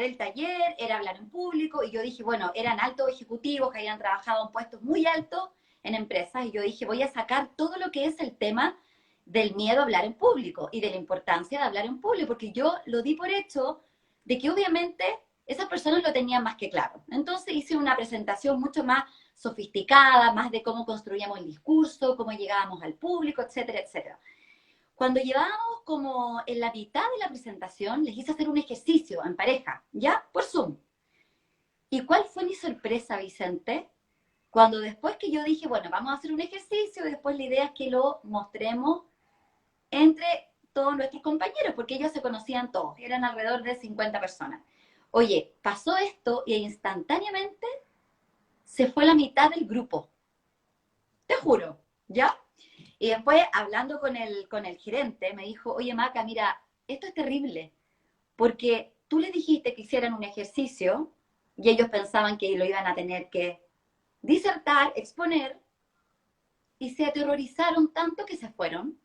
el taller, era hablar en público, y yo dije, bueno, eran altos ejecutivos que habían trabajado en puestos muy altos en empresas, y yo dije, voy a sacar todo lo que es el tema del miedo a hablar en público y de la importancia de hablar en público, porque yo lo di por hecho de que obviamente esas personas lo tenían más que claro. Entonces hice una presentación mucho más sofisticada, más de cómo construíamos el discurso, cómo llegábamos al público, etcétera, etcétera. Cuando llevábamos como en la mitad de la presentación, les hice hacer un ejercicio en pareja, ¿ya? Por Zoom. ¿Y cuál fue mi sorpresa, Vicente? Cuando después que yo dije, bueno, vamos a hacer un ejercicio, después la idea es que lo mostremos entre todos nuestros compañeros, porque ellos se conocían todos, eran alrededor de 50 personas. Oye, pasó esto y instantáneamente se fue la mitad del grupo, te juro, ¿ya? Y después, hablando con el gerente, me dijo, oye, Maca, mira, esto es terrible, porque tú les dijiste que hicieran un ejercicio y ellos pensaban que lo iban a tener que disertar, exponer, y se aterrorizaron tanto que se fueron.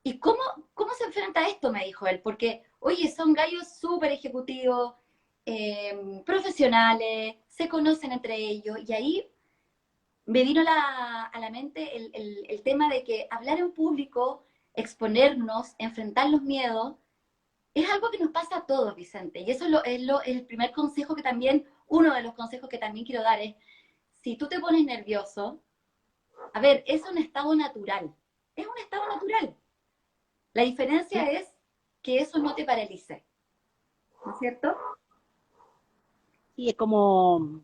¿Y cómo se enfrenta a esto? Me dijo él, porque, oye, son gallos súper ejecutivos, profesionales, se conocen entre ellos, y ahí me vino a la mente el tema de que hablar en público, exponernos, enfrentar los miedos, es algo que nos pasa a todos, Vicente. Y eso el primer consejo que también, uno de los consejos que también quiero dar es, si tú te pones nervioso, a ver, es un estado natural, es un estado natural. La diferencia es que eso no te paralice, ¿no es cierto? Y es como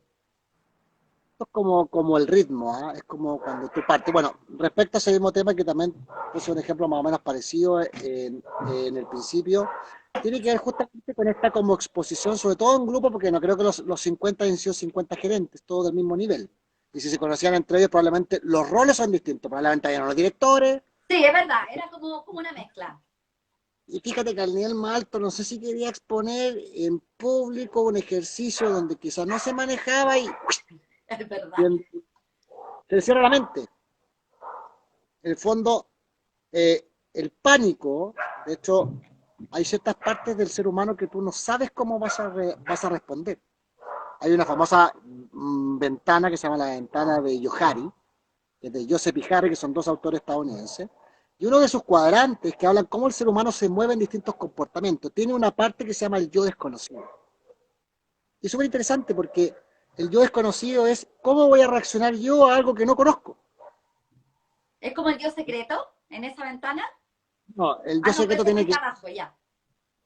el ritmo, ¿ah? Es como cuando tú partes. Bueno, respecto a ese mismo tema, que también puse un ejemplo más o menos parecido en el principio, tiene que ver justamente con esta como exposición, sobre todo en grupo, porque no creo que los 50 han sido 50 gerentes, todos del mismo nivel. Y si se conocían entre ellos, probablemente los roles son distintos, probablemente hayan los directores. Sí, es verdad, era como una mezcla. Y fíjate que al nivel más alto, no sé si quería exponer en público un ejercicio donde quizás no se manejaba Es y verdad. se le cierra la mente. En el fondo, el pánico, de hecho, hay ciertas partes del ser humano que tú no sabes cómo vas a responder. Hay una famosa ventana que se llama la ventana de Johari, que es de Joseph y Harry, que son dos autores estadounidenses, y uno de sus cuadrantes que hablan cómo el ser humano se mueve en distintos comportamientos, tiene una parte que se llama el yo desconocido. Y es súper interesante porque el yo desconocido es cómo voy a reaccionar yo a algo que no conozco. ¿Es como el Dios secreto en esa ventana? No, el yo Ah, no, pero secreto ese tiene que... está abajo, ya.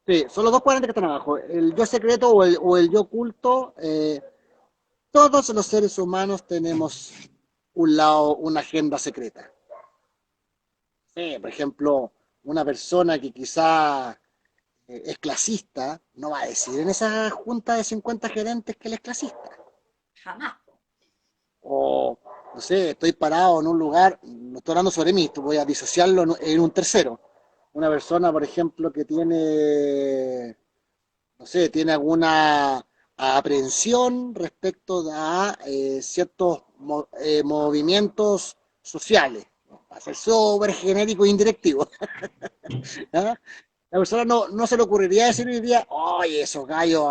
Sí, son los dos cuadrantes que están abajo. El yo secreto o el yo oculto. Todos los seres humanos tenemos un lado, una agenda secreta. Por ejemplo, una persona que quizá es clasista, no va a decir en esa junta de 50 gerentes que él es clasista. Jamás. O, no sé, estoy parado en un lugar, no estoy hablando sobre mí, voy a disociarlo en un tercero. Una persona, por ejemplo, que tiene, no sé, tiene alguna aprehensión respecto a ciertos movimientos sociales. Va a ser súper genérico e indirectivo. ¿Ah? La persona no se le ocurriría decir hoy día, oye, esos gallos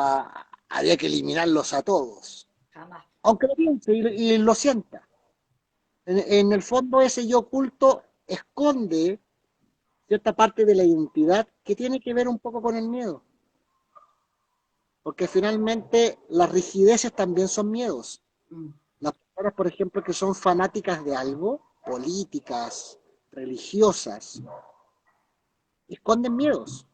había que eliminarlos a todos. Jamás. Aunque lo piense y lo sienta. En el fondo ese yo oculto esconde cierta parte de la identidad que tiene que ver un poco con el miedo. Porque finalmente las rigideces también son miedos. Mm. Las personas, por ejemplo, que son fanáticas de algo, políticas, religiosas, esconden miedos.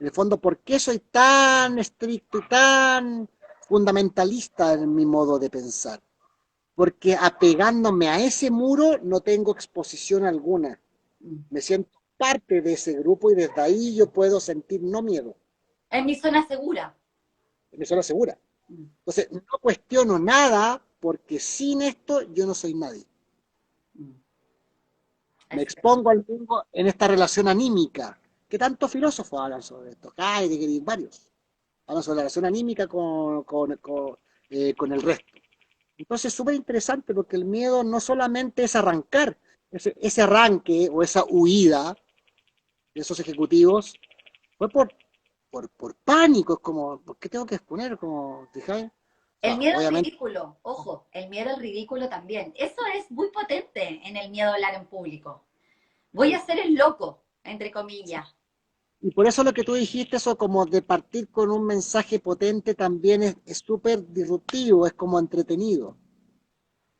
En el fondo, ¿por qué soy tan estricto y tan fundamentalista en mi modo de pensar? Porque apegándome a ese muro no tengo exposición alguna. Mm. Me siento parte de ese grupo y desde ahí yo puedo sentir no miedo, Es mi zona segura. me suena segura. Mm. Entonces, no cuestiono nada porque sin esto yo no soy nadie. Mm. Me Es cierto. expongo al mundo en esta relación anímica, que tantos filósofos hablan sobre esto, Heidegger y varios, hablan sobre la relación anímica con el resto. Entonces es súper interesante porque el miedo no solamente es arrancar, ese arranque o esa huida de esos ejecutivos fue por pánico, es como, ¿por qué tengo que exponer? Como, ¿fijáis? O El sea, miedo al obviamente, ridículo, ojo, el miedo al ridículo también. Eso es muy potente en el miedo a hablar en público. Voy a sí. ser el loco, entre Sí. comillas. Y por eso lo que tú dijiste, eso como de partir con un mensaje potente también es súper disruptivo, es como entretenido.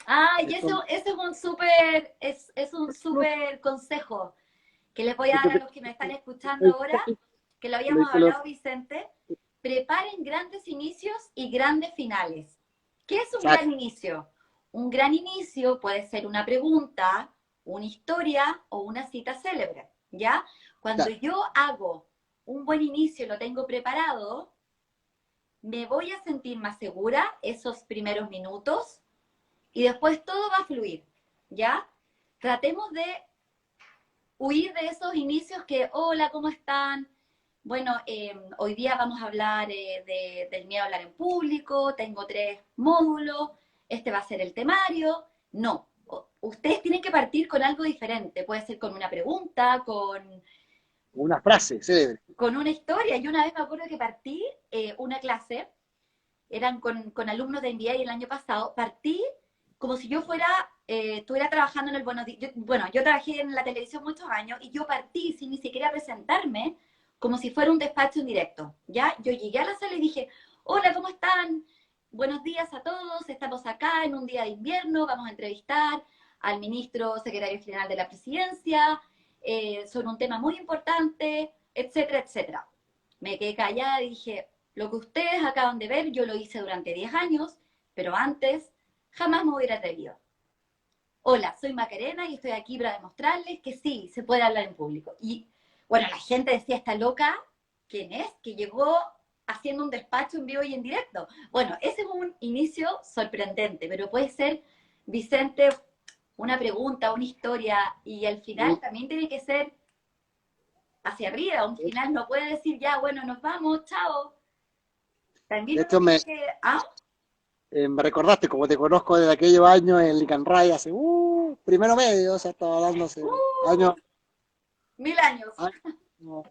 Ay, Es como, eso es un súper, es un súper consejo que les voy a dar a los que me están escuchando ahora, que lo habíamos hablado, Vicente. Preparen grandes inicios y grandes finales. ¿Qué es un gran exacto, inicio? Un gran inicio puede ser una pregunta, una historia o una cita célebre, ¿ya? Cuando claro, yo hago un buen inicio y lo tengo preparado, me voy a sentir más segura esos primeros minutos y después todo va a fluir, ¿ya? Tratemos de huir de esos inicios que, hola, ¿cómo están? Bueno, hoy día vamos a hablar del miedo a hablar en público, tengo 3 módulos, este va a ser el temario. No, ustedes tienen que partir con algo diferente, puede ser con una pregunta, una frase célebre. con una historia. Yo una vez me acuerdo que partí una clase, eran con alumnos de MBA el año pasado, partí como si yo fuera, estuviera trabajando en el Buenos Días. Bueno, yo trabajé en la televisión muchos años y yo partí sin ni siquiera presentarme, como si fuera un despacho en directo, ¿ya? Yo llegué a la sala y dije, hola, ¿cómo están? Buenos días a todos, estamos acá en un día de invierno, vamos a entrevistar al ministro secretario general de la presidencia sobre un tema muy importante, etcétera, etcétera. Me quedé callada y dije, lo que ustedes acaban de ver, yo lo hice durante 10 años, pero antes jamás me hubiera atrevido. Hola, soy Macarena y estoy aquí para demostrarles que sí, se puede hablar en público. Y bueno, la gente decía, esta loca, ¿quién es? Que llegó haciendo un despacho en vivo y en directo. Bueno, ese es un inicio sorprendente, pero puede ser, Vicente, una pregunta, una historia, y al final también tiene que ser hacia arriba, un final no puede decir ya, bueno, nos vamos, chao. De También uno hecho, tiene que, ah, me recordaste, como te conozco desde aquellos años en Lincoln Ray, hace, primero medio, o sea, estaba hablando hace años, 1000 años. años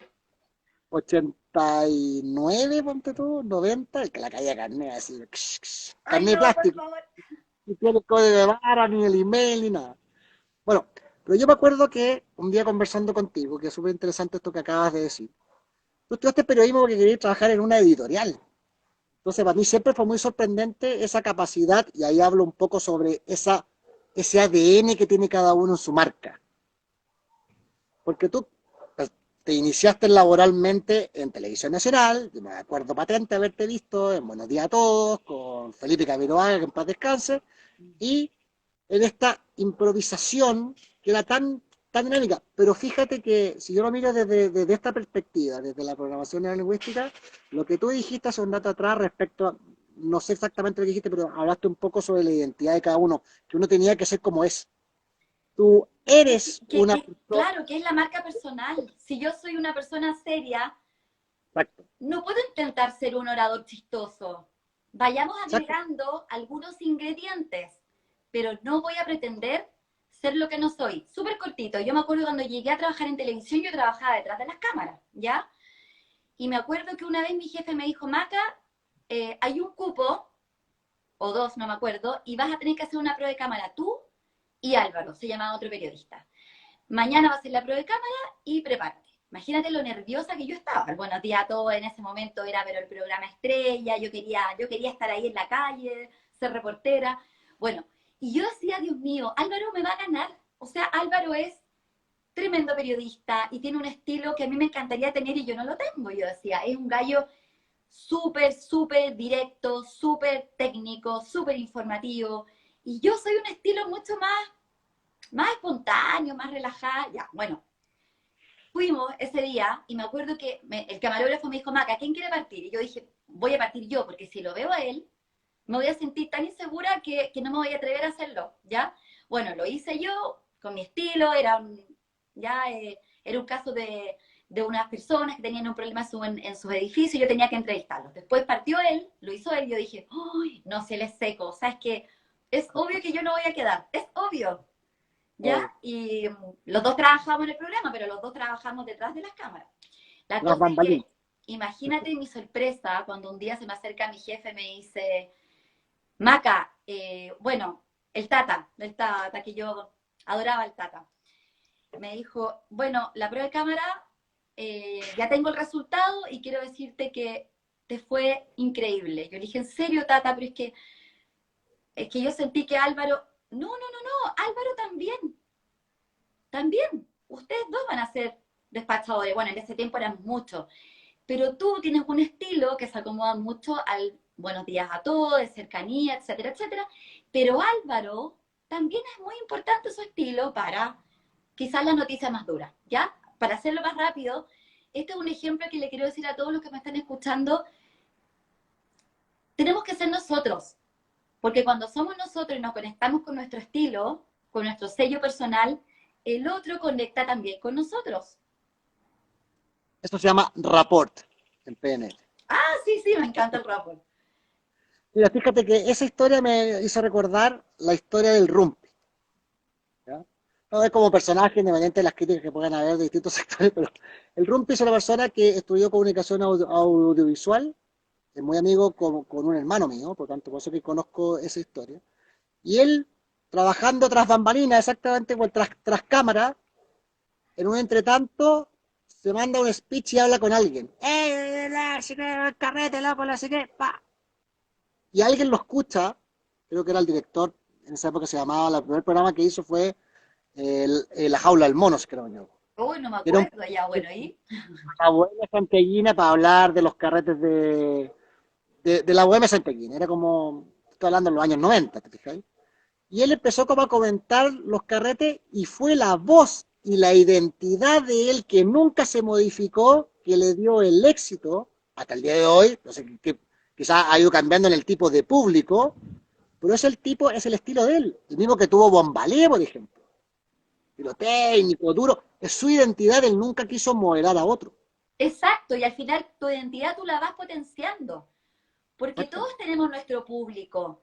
89, ponte tú, 90, que la caía carne así, Ay, carne de no, por plástico, favor. no tiene el código de barra, ni el email, ni nada. Bueno, pero yo me acuerdo que un día conversando contigo, que es súper interesante esto que acabas de decir, tú estudiaste periodismo porque querías trabajar en una editorial. Entonces, para mí siempre fue muy sorprendente esa capacidad, y ahí hablo un poco sobre ese ADN que tiene cada uno en su marca. Porque tú pues, te iniciaste laboralmente en Televisión Nacional, yo me acuerdo patente haberte visto en Buenos Días a Todos, con Felipe Camiroaga, que en paz descanse, y en esta improvisación que era tan dinámica. Pero fíjate que si yo lo miro desde esta perspectiva, desde la programación neurolingüística, lo que tú dijiste hace un dato atrás respecto a, no sé exactamente lo que dijiste, pero hablaste un poco sobre la identidad de cada uno, que uno tenía que ser como es. Tú eres una persona, Claro, que es la marca personal. Si yo soy una persona seria, exacto, no puedo intentar ser un orador chistoso. Vayamos exacto, agregando algunos ingredientes, pero no voy a pretender ser lo que no soy. Súper cortito. Yo me acuerdo cuando llegué a trabajar en televisión, yo trabajaba detrás de las cámaras, ¿ya? Y me acuerdo que una vez mi jefe me dijo, Maca, hay un cupo, o dos, no me acuerdo, y vas a tener que hacer una prueba de cámara tú y Álvaro, se llamaba otro periodista. Mañana va a ser la prueba de cámara y prepárate. Imagínate lo nerviosa que yo estaba. El Buenos Días a Todos en ese momento era pero el programa estrella, yo quería estar ahí en la calle, ser reportera. Bueno, y yo decía, Dios mío, Álvaro me va a ganar. O sea, Álvaro es tremendo periodista y tiene un estilo que a mí me encantaría tener y yo no lo tengo. Yo decía, es un gallo súper, súper directo, súper técnico, súper informativo. Y yo soy un estilo mucho más espontáneo, más relajada. Ya, bueno, fuimos ese día y me acuerdo que el camarógrafo me dijo, Maca, ¿quién quiere partir? Y yo dije, voy a partir yo, porque si lo veo a él, me voy a sentir tan insegura que no me voy a atrever a hacerlo, ¿ya? Bueno, lo hice yo, con mi estilo, era un caso de unas personas que tenían un problema en sus edificios, yo tenía que entrevistarlos. Después partió él, lo hizo él, y yo dije, ¡ay, no, se les seco! O sea, es que es obvio que yo no voy a quedar, es obvio. ¿ya? Y los dos trabajamos en el programa, pero los dos trabajamos detrás de las cámaras. La Las cosa es bambalinas. que, imagínate mi sorpresa cuando un día se me acerca mi jefe y me dice, Maca, bueno, el Tata, que yo adoraba el Tata, me dijo, bueno, la prueba de cámara, ya tengo el resultado y quiero decirte que te fue increíble. Yo le dije, en serio, Tata, pero es que yo sentí que Álvaro, no, Álvaro también, también, ustedes dos van a ser despachadores. Bueno, en ese tiempo eran muchos, pero tú tienes un estilo que se acomoda mucho al buenos días a todos, de cercanía, etcétera, etcétera. Pero Álvaro también es muy importante su estilo para quizás la noticia más dura, ¿ya? Para hacerlo más rápido, este es un ejemplo que le quiero decir a todos los que me están escuchando. Tenemos que ser nosotros, porque cuando somos nosotros y nos conectamos con nuestro estilo, con nuestro sello personal, el otro conecta también con nosotros. Esto se llama rapport en PNL. Ah, sí, sí, me encanta el rapport. Mira, fíjate que esa historia me hizo recordar la historia del Rumpi. ¿Ya? No es como personaje, independiente de las críticas que puedan haber de distintos sectores, pero el Rumpi es una persona que estudió comunicación audiovisual, es muy amigo con un hermano mío, por tanto, por eso que conozco esa historia. Y él, trabajando tras bambalinas, exactamente tras cámara, en un entretanto, se manda un speech y habla con alguien. Así que el carrete, loco, así que, pa! Y alguien lo escucha, creo que era el director, en esa época se llamaba, el primer programa que hizo fue La Jaula del Mono, creo yo. Uy, no me Era un acuerdo, ya, bueno, ¿y? la bohemia santiaguina para hablar de los carretes de la bohemia santiaguina. Era como, estoy hablando en los años 90, ¿te fijáis? Y él empezó como a comentar los carretes y fue la voz y la identidad de él que nunca se modificó, que le dio el éxito hasta el día de hoy. No sé, que quizás ha ido cambiando en el tipo de público, pero es el tipo, es el estilo de él. El mismo que tuvo Bombalé, por ejemplo. Técnico, duro. Es su identidad, él nunca quiso moderar a otro. Exacto, y al final tu identidad tú la vas potenciando, porque Exacto. todos tenemos nuestro público.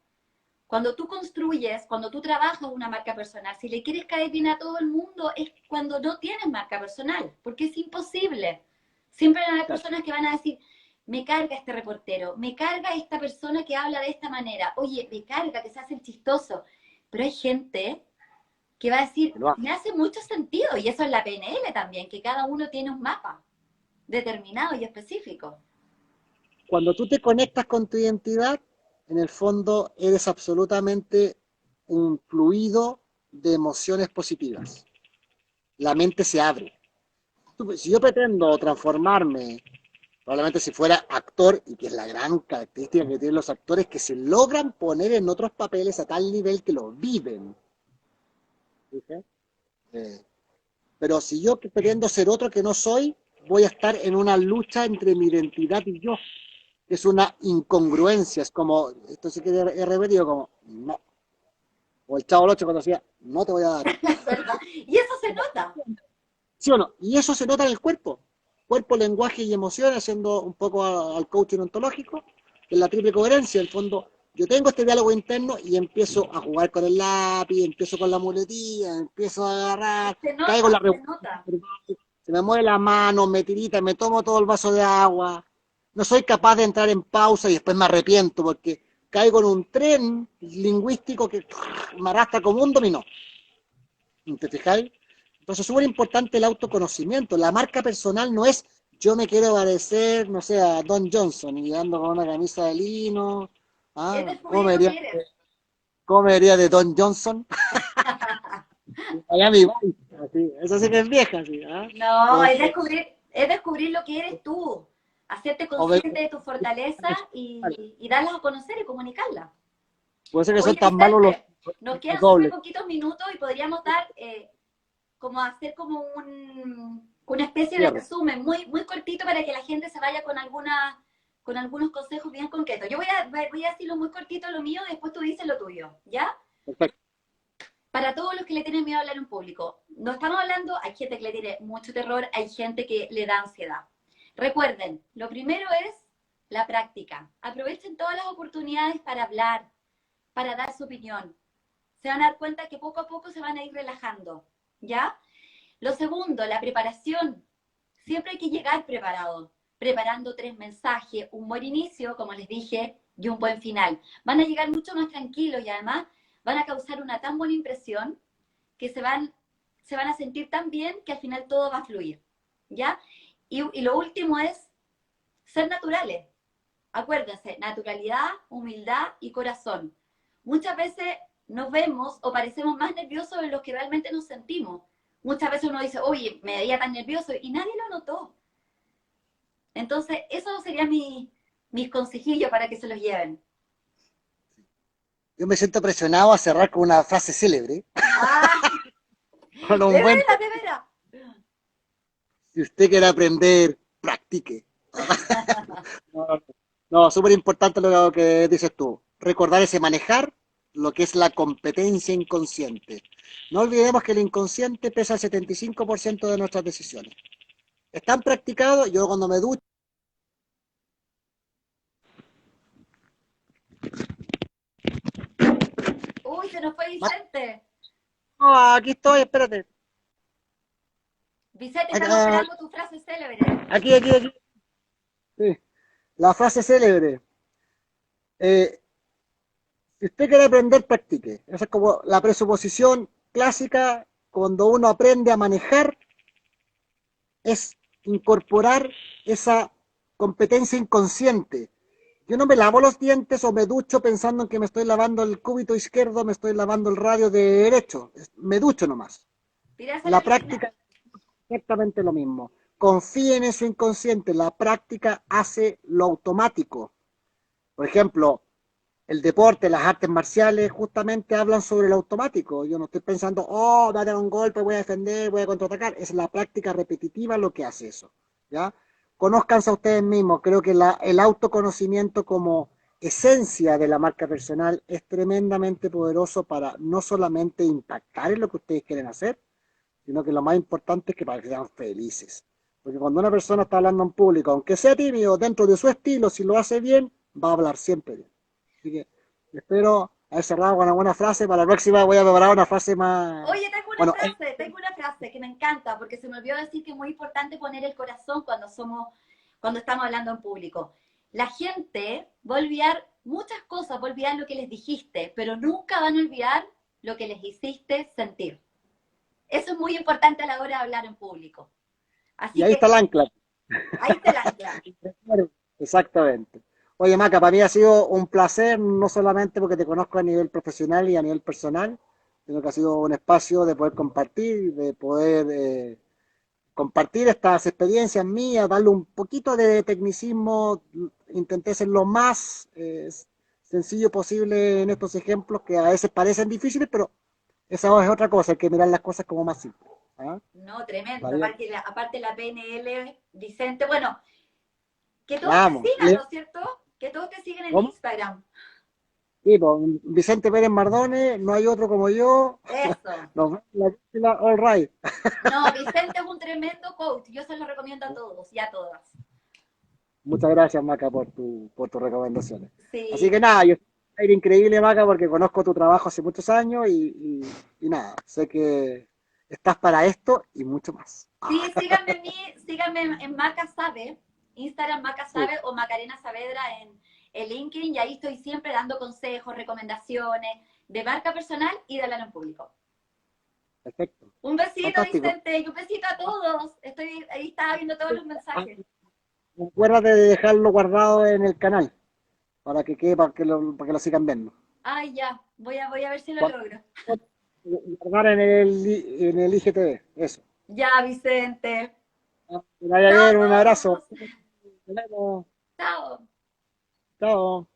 Cuando tú construyes, cuando tú trabajas una marca personal, si le quieres caer bien a todo el mundo, es cuando no tienes marca personal, porque es imposible. Siempre van a haber Claro. personas que van a decir, me carga este reportero, me carga esta persona que habla de esta manera, oye, me carga que se hace el chistoso. Pero hay gente que va a decir, me hace mucho sentido, y eso es la PNL también, que cada uno tiene un mapa determinado y específico. Cuando tú te conectas con tu identidad, en el fondo eres absolutamente un fluido de emociones positivas. La mente se abre. Si yo pretendo transformarme, probablemente si fuera actor, y que es la gran característica que tienen los actores, que se logran poner en otros papeles a tal nivel que lo viven. ¿Sí? Eh, pero si yo pretendo ser otro que no soy, voy a estar en una lucha entre mi identidad y yo, que es una incongruencia, es como, esto sí que he repetido, como, no. O el Chavo del Ocho cuando decía, no te voy a dar. ¿Verdad? Y eso se nota. ¿Sí o no? Y eso se nota en el cuerpo. Cuerpo, lenguaje y emociones, haciendo un poco al coaching ontológico, que es la triple coherencia. En el fondo, yo tengo este diálogo interno y empiezo a jugar con el lápiz, empiezo con la muletilla, empiezo a agarrar, Se caigo en la nota, se revolución, nota. se me mueve la mano, me tirita, me tomo todo el vaso de agua. No soy capaz de entrar en pausa y después me arrepiento porque caigo en un tren lingüístico que me arrastra como un dominó. ¿Te fijáis? Entonces es súper importante el autoconocimiento. La marca personal no es yo me quiero parecer, no sé, a Don Johnson y ando con una camisa de lino. Es ¿Ah? descubrir lo que eres. Cómo me vería de Don Johnson? Miami Vice, así. Esa sí que es vieja, así. ¿Ah? No, O, es descubrir lo que eres tú. Hacerte o ver- consciente de tus fortalezas y darlas a conocer y comunicarlas. puede ser que son Oye, tan malos Vicente, nos los quedan súper dobles. poquitos minutos y podríamos dar, como hacer como una especie de Cierre. resumen muy, muy cortito para que la gente se vaya con algunos consejos bien concretos. Yo voy a decirlo muy cortito lo mío, después tú dices lo tuyo, ¿ya? Perfecto. Para todos los que le tienen miedo a hablar en público. No estamos hablando, hay gente que le tiene mucho terror, hay gente que le da ansiedad. Recuerden, lo primero es la práctica. Aprovechen todas las oportunidades para hablar, para dar su opinión. se van a dar cuenta que poco a poco se van a ir relajando, ¿ya? Lo segundo, la preparación. Siempre hay que llegar preparado, preparando 3 mensajes, un buen inicio, como les dije, y un buen final. Van a llegar mucho más tranquilos y además van a causar una tan buena impresión que se van a sentir tan bien que al final todo va a fluir, ¿ya? Y lo último es ser naturales. Acuérdense, naturalidad, humildad y corazón. Muchas veces nos vemos o parecemos más nerviosos de lo que realmente nos sentimos. Muchas veces uno dice, oye, me veía tan nervioso y nadie lo notó. Entonces, eso sería mis consejillos para que se los lleven. Yo me siento presionado a cerrar con una frase célebre, Ah, con de un buen, veras, de veras. si usted quiere aprender, practique. No, no, no, súper importante lo que dices tú. Recordar ese manejar lo que es la competencia inconsciente. No olvidemos que el inconsciente pesa el 75% de nuestras decisiones. Están practicados, yo cuando me ducho, Uy, se nos fue Vicente. aquí estoy, espérate. Vicente, estamos Acá, esperando tu frase célebre. aquí. Sí. La frase célebre. Eh, si usted quiere aprender, practique. Esa es como la presuposición clásica cuando uno aprende a manejar, es incorporar esa competencia inconsciente. Yo no me lavo los dientes o me ducho pensando en que me estoy lavando el cúbito izquierdo, me estoy lavando el radio derecho. Me ducho nomás. Tirarse a la La piscina. práctica es exactamente lo mismo. Confíen en su inconsciente. La práctica hace lo automático. Por ejemplo, el deporte, las artes marciales, justamente hablan sobre lo automático. Yo no estoy pensando, oh, voy a dar un golpe, voy a defender, voy a contraatacar. Es la práctica repetitiva lo que hace eso. ¿Ya? Conózcanse a ustedes mismos. Creo que el autoconocimiento como esencia de la marca personal es tremendamente poderoso para no solamente impactar en lo que ustedes quieren hacer, sino que lo más importante es que para que sean felices. Porque cuando una persona está hablando en público, aunque sea tímido, dentro de su estilo, si lo hace bien, va a hablar siempre bien. Así que espero haber cerrado con una buena frase. Para la próxima voy a preparar una frase más... Oye, Bueno, tengo una frase que me encanta, porque se me olvidó decir que es muy importante poner el corazón cuando estamos hablando en público. La gente va a olvidar muchas cosas, va a olvidar lo que les dijiste, pero nunca van a olvidar lo que les hiciste sentir. Eso es muy importante a la hora de hablar en público. y Así ahí está el que ancla. ahí está el ancla. Exactamente. Oye, Maca, para mí ha sido un placer, no solamente porque te conozco a nivel profesional y a nivel personal, sino que ha sido un espacio de poder compartir, de poder compartir estas experiencias mías, darle un poquito de tecnicismo, intenté ser lo más sencillo posible en estos ejemplos que a veces parecen difíciles, pero esa es otra cosa, hay que mirar las cosas como más simples. ¿Ah? No, tremendo. Vale. Aparte la PNL, Vicente, bueno, que todos te Vamos. sigan, ¿no es cierto? Que todos te siguen en ¿Cómo? Instagram. Sí, pues, Vicente Pérez Mardones, no hay otro como yo. Eso. Nos vemos en la próxima, all right. No, Vicente es un tremendo coach. Yo se lo recomiendo a todos y a todas. Muchas gracias, Maca, por tus recomendaciones. Así que Sí. nada, yo estoy increíble, Maca, porque conozco tu trabajo hace muchos años y nada, sé que estás para esto y mucho más. Sí, síganme a mí, síganme en Maca Sabe, Instagram Maca Sí, Sabe o Macarena Saavedra en LinkedIn y ahí estoy siempre dando consejos, recomendaciones de marca personal y de hablar en público. perfecto. Un besito, Fantástico. Vicente, y un besito a todos. Ahí estaba viendo todos los mensajes. Acuérdate de dejarlo guardado en el canal para que quede, para que lo sigan viendo. Ay, ya, voy a ver si lo logro. Guardar en el IGTV, eso. Ya, Vicente. Que vaya Chao a bien, un abrazo. todos. Nos vemos. Chao. Chao.